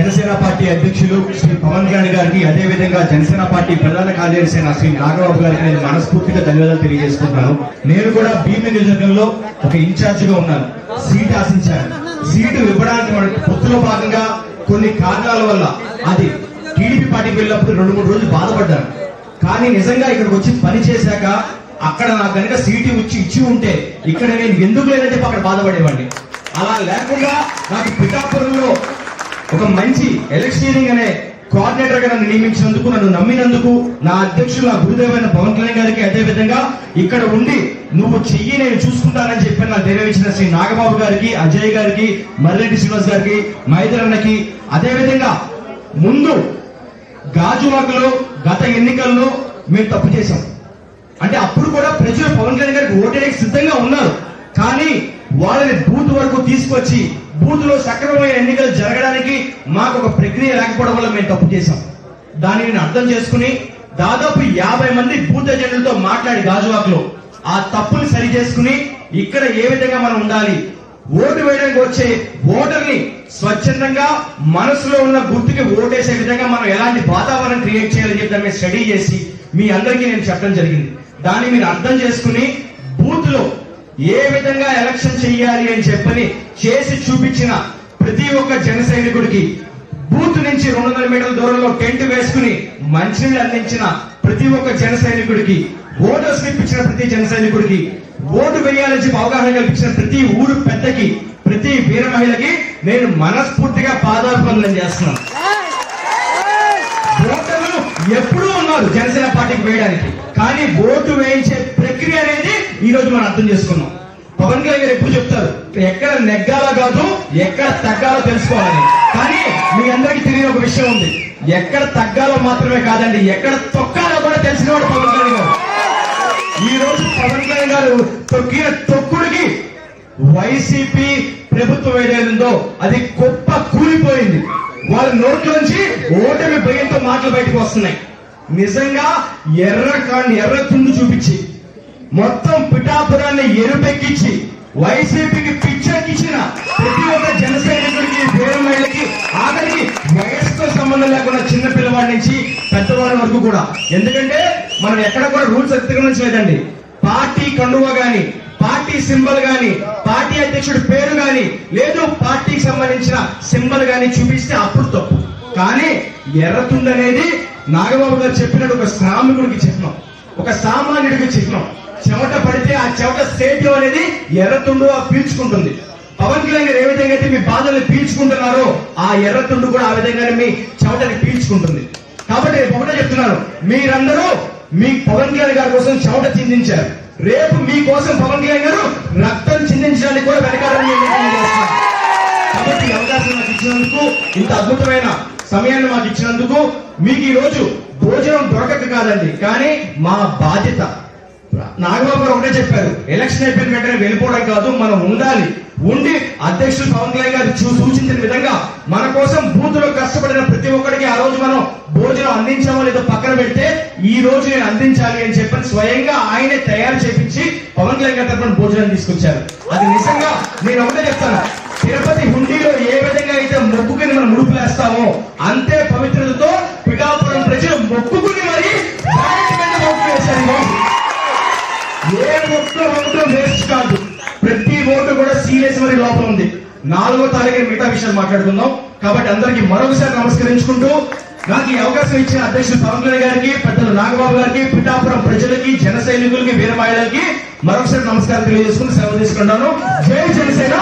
Janasena party అధ్యక్షులు శ్రీ పవన్ కళ్యాణ్ గారికి, అదేవిధంగా జనసేన పార్టీ ప్రధాన కార్యదర్శి అయిన శ్రీ నాగబాబు గారికి నేను మనస్ఫూర్తిగా ధన్యవాదాలు తెలియజేసుకుంటున్నాను. నేను కూడా భీమి నియోజకవర్గంలో ఒక ఇన్ఛార్జ్ గా ఉన్నాను. సీట్ ఆశించాను. సీటు ఇవ్వడానికి మనకి పొత్తులో భాగంగా కొన్ని కారణాల వల్ల అది టీడీపీ పార్టీకి వెళ్ళినప్పుడు 2-3 రోజులు బాధపడ్డాను. కానీ నిజంగా ఇక్కడికి వచ్చి పని చేశాక అక్కడ నాకు కనుక సీటు ఇచ్చి ఉంటే ఇక్కడ నేను ఎందుకు లేదని చెప్పి అక్కడ బాధపడేవాడిని. అలా లేకుండా నాకు పిఠాపురంలో ఒక మంచి ఎలక్షనీరింగ్ అనే కోఆర్డినేటర్ గా నన్ను నియమించినందుకు, నన్ను నమ్మినందుకు నా అధ్యక్షులు, నా గురుదేవైన పవన్ కళ్యాణ్ గారికి, అదేవిధంగా ఇక్కడ ఉండి నువ్వు చెయ్యి నేను చూసుకుంటానని చెప్పి నాకు ధైర్యం ఇచ్చిన శ్రీ నాగబాబు గారికి, అజయ్ గారికి, మర్రెడ్డి శ్రీనివాస్ గారికి, మైదరన్నకి, అదేవిధంగా ముందు గాజువాకలో గత ఎన్నికల్లో మేము తప్పు చేశాం. అంటే అప్పుడు కూడా ప్రజలు పవన్ కళ్యాణ్ గారికి ఓటేయడానికి సిద్ధంగా ఉన్నారు. కానీ వాళ్ళని బూత్ వరకు తీసుకొచ్చి బూత్ లో సక్రమమైన ఎన్నికలు జరగడానికి మాకు ఒక ప్రక్రియ లేకపోవడం వల్ల మేము తప్పు చేశాం. దాన్ని నేను అర్థం చేసుకుని దాదాపు 50 మంది బూత్ ఏజెంట్లతో మాట్లాడి గాజువాకలో ఆ తప్పుని సరి చేసుకుని ఇక్కడ ఏ విధంగా మనం ఉండాలి, ఓటు వేయడానికి వచ్చే ఓటర్ని స్వచ్ఛందంగా మనసులో ఉన్న గుర్తుకి ఓటేసే విధంగా మనం ఎలాంటి వాతావరణం క్రియేట్ చేయాలని చెప్పి దాన్ని స్టడీ చేసి మీ అందరికీ నేను చెప్పడం జరిగింది. దాన్ని మీరు అర్థం చేసుకుని బూత్ లో ఏ విధంగా ఎలక్షన్ చెయ్యాలి అని చెప్పని చేసి చూపించిన ప్రతి ఒక్క జన సైనికుడికి, బూత్ నుంచి 200 మీటర్ల దూరంలో టెంట్ వేసుకుని మంచినీళ్ళు అందించిన ప్రతి ఒక్క జన సైనికుడికి, ఓటర్ స్లిప్ ఇచ్చిన ప్రతి జన సైనికుడికి, ఓటు వేయాలని చెప్పి అవగాహన కల్పించిన ప్రతి ఊరు పెద్దకి, ప్రతి వీర మహిళకి నేను మనస్ఫూర్తిగా పాదాభివందనం చేస్తున్నాను. ఓటర్లు ఎప్పుడూ ఉన్నారు జనసేన పార్టీకి వేయడానికి, కానీ ఓటు వేయించే ప్రక్రియ అనేది ఈ రోజు మనం అర్థం చేసుకున్నాం. పవన్ కళ్యాణ్ గారు ఎప్పుడు చెప్తారు, ఎక్కడ నెగ్గాలో కాదు ఎక్కడ తగ్గాలో తెలుసుకోవాలని. కానీ మీ అందరికీ తెలియని ఒక విషయం ఉంది, ఎక్కడ తగ్గాలో మాత్రమే కాదండి, ఎక్కడ తొక్కాలో కూడా తెలిసినవాడు పవన్ కళ్యాణ్ గారు. ఈ రోజు పవన్ కళ్యాణ్ గారు తొక్కిన తొక్కుడికి వైసీపీ ప్రభుత్వం ఏదైందో అది గొప్ప కూలిపోయింది. వాళ్ళ నోట్లోంచి ఓటమి భయంతో మాటలు బయటకు వస్తున్నాయి. నిజంగా ఎర్ర తుండు చూపించి మొత్తం పిఠాపురాన్ని ఎరుపెక్కించి వైసీపీకి పిచ్చెక్కించిన ప్రతి ఒక్క జన సైనికుడికి, వీర మహిళకి, ఆఖరికి వయసుతో సంబంధం లేకుండా చిన్న పిల్లవాడి నుంచి పెద్దవాడి వరకు కూడా. ఎందుకంటే మనం ఎక్కడ కూడా రూల్స్ అతిక్రమించలేదండి. పార్టీ కండువా గాని, పార్టీ సింబల్ గాని, పార్టీ అధ్యక్షుడి పేరు గాని, లేదు పార్టీకి సంబంధించిన సింబల్ గాని చూపిస్తే అప్పుడు తప్పు. కానీ ఎర్రతుండు అనేది నాగబాబు గారు చెప్పినట్టు ఒక శ్రామికుడికి చిహ్నం, ఒక సామాన్యుడికి చిహ్నం. చెమట పడితే ఆ చెమట స్టేట్ అనేది ఎర్రతుండు పీల్చుకుంటుంది. పవన్ కళ్యాణ్ గారు ఏ విధంగా అయితే మీ బాధల్ని పీల్చుకుంటున్నారో ఆ ఎర్రతుండు కూడా ఆ విధంగానే మీ చెమటని పీల్చుకుంటుంది. కాబట్టి ఒకటే చెప్తున్నాను, మీరందరూ మీ పవన్ కళ్యాణ్ గారి కోసం చెమట చిందించారు. రేపు మీకోసం పవన్ కళ్యాణ్ గారు రక్తం చిందించడానికి కూడా వెనకాలని చేస్తున్నారు. కాబట్టి అవకాశం నాకు ఇచ్చినందుకు, ఇంత అద్భుతమైన సమయాన్ని మాకు ఇచ్చినందుకు మీకు ఈ రోజు భోజనం దొరకక కాదండి, కానీ మా బాధ్యత. నాగబాబు గారు ఒకటే చెప్పారు, ఎలక్షన్ అయిపోయిన వెంటనే వెళ్ళిపోవడం కాదు, మనం ఉండాలి. ఉండి అధ్యక్షుడు పవన్ కళ్యాణ్ గారు సూచించిన విధంగా మన కోసం బూత్ లో కష్టపడిన ప్రతి ఒక్కరికి ఆ రోజు మనం భోజనం అందించామో లేదో పక్కన పెడితే ఈ రోజు నేను అందించాలి అని చెప్పని స్వయంగా ఆయనే తయారు చేపించి పవన్ కళ్యాణ్ గారి తరఫున భోజనం తీసుకొచ్చారు. అది నిజంగా నేను ఒకటే చెప్తాను, తిరుపతి హుండీలో ఏ విధంగా అయితే మొక్కుకుని మనం ముడుపులేస్తామో అంతే పవిత్రతతో పిఠాపురం ప్రజలు మొక్కుకుని మరి ఓట్లు వేశారు. ఏ ఒక్క వేస్ట్ కాదు, ప్రతి ఓటు కూడా సీరియస్ మరి లోపల ఉంది. 4వ తారీఖు మిగతా విషయాలు మాట్లాడుకుందాం. కాబట్టి అందరికి మరొకసారి నమస్కరించుకుంటూ నాకు ఈ అవకాశం ఇచ్చిన అధ్యక్షుడు పవన్ కళ్యాణ్ గారికి, పెద్దలు నాగబాబు గారికి, పిఠాపురం ప్రజలకి, జన సైనికులకి, వీర మహిళలకి మరొకసారి నమస్కారం తెలియజేసుకుని సెలవు తీసుకుంటాను. జై జనసేన.